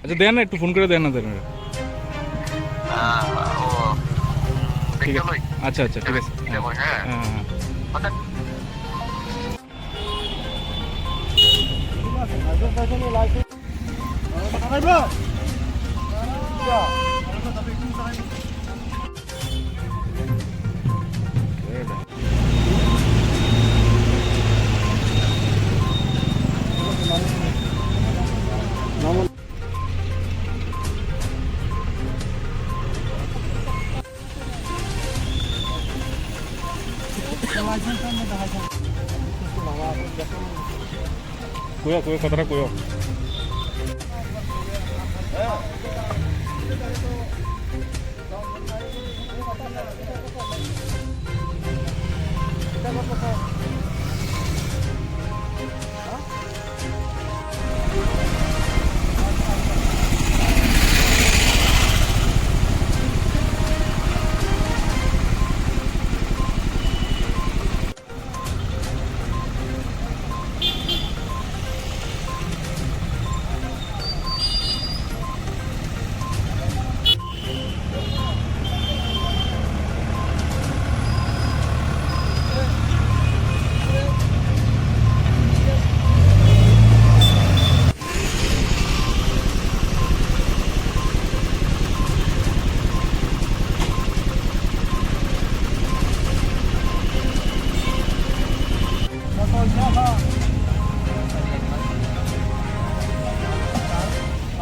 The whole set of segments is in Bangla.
আচ্ছা দেন না, একটু ফোন করে দেন না দেন। ও ঠিক দেখতে আছে, লই আচ্ছা আচ্ছা ঠিক আছে। হ্যাঁ হ্যাঁ হ্যাঁ হ্যাঁ। কুয়া কুয়া কথাটা কুয়া।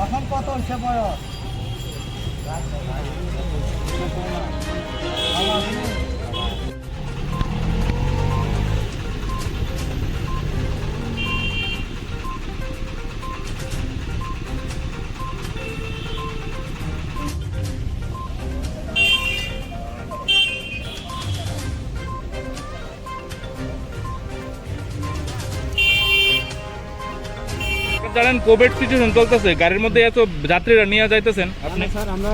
এখন কত হচ্ছে বয়স? জানেন কোভিড সিচুয়েশন চলতেছে, গাড়ির মধ্যে এত যাত্রীরা নিয়ে যাইতেছেন আপনি। স্যার আমরা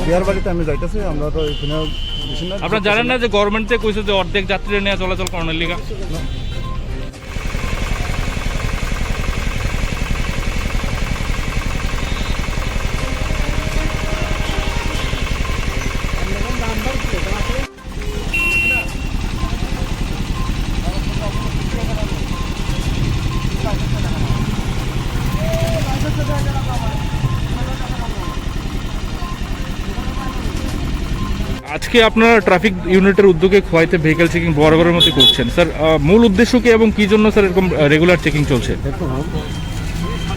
বিয়ার বাড়িতে আমি যাইতেছি, আমরা তো এখানে আপনারা জানেন না যে গভর্নমেন্ট থেকে কইছে যে অর্ধেক যাত্রীরা নিয়ে চলাচল করানোর লিগা। আজকে আপনারা ট্রাফিক ইউনিটের উদ্যোগে খোয়াইতে ভেহিকেল চেকিং বরাবরের মতো করছেন স্যার, মূল উদ্দেশ্য কি এবং কি জন্য স্যার এরকম রেগুলার চেকিং চলছে? দেখুন,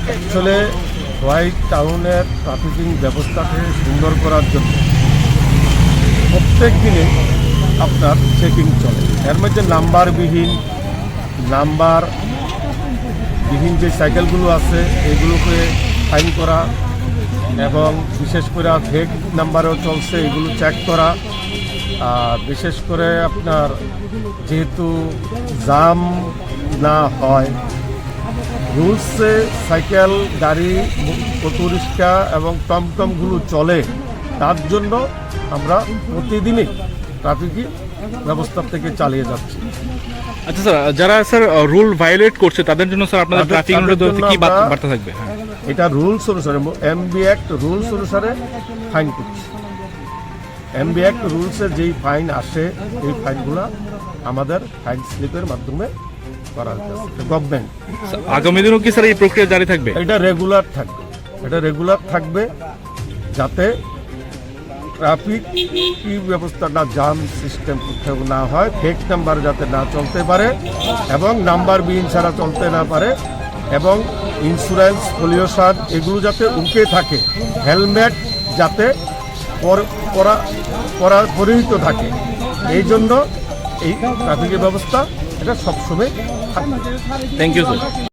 অ্যাকচুয়ালি হোয়াইট টাউনের ট্রাফিকিং ব্যবস্থাকে সুন্দর করার জন্য প্রত্যেক দিনে আপনার চেকিং চলে। এর মধ্যে নাম্বারবিহীন যে সাইকেলগুলো আছে এগুলোকে ফাইন করা এবং বিশেষ করে ফেক নাম্বারও চলছে এগুলো চেক করা। বিশেষ করে আপনার যেহেতু জাম না হয়, রুলসে সাইকেল গাড়ি অটো রিক্সা এবং টমটমগুলো চলে, তার জন্য আমরা প্রতিদিনই ট্রাফিক ব্যবস্থা থেকে চালিয়ে যাচ্ছি। আচ্ছা স্যার, যারা স্যার রুল ভায়োলেট করছে তাদের জন্য স্যার আপনাদের ট্রাফিক ইউনিটের কি বার্তা থাকবে? এটা রুলস অনুসারে এমবি অ্যাক্ট রুলস অনুসারে ফাইন করছি। এমবি অ্যাক্ট রুলসে যেই ফাইন আসে এই ফাইনগুলো আমাদের ফাইন স্লিপের মাধ্যমে করা হচ্ছে গভর্নমেন্ট। আগামী দিনও কি স্যার এই প্রক্রিয়া জারি থাকবে? এটা রেগুলার থাকবে যাতে ট্রাফিক ব্যবস্থাটা জাম সিস্টেম কোথাও না হয়, ফেক নাম্বার যাতে না চলতে পারে এবং নাম্বারবিহীন ছাড়া চলতে না পারে, এবং ইন্স্যুরেন্স পলিউশন এগুলো যাতে উঠে থাকে, হেলমেট যাতে পরিহিত থাকে। এই জন্য এই ট্রাফিকের ব্যবস্থা এটা সবসময় থাকবে। Thank you sir.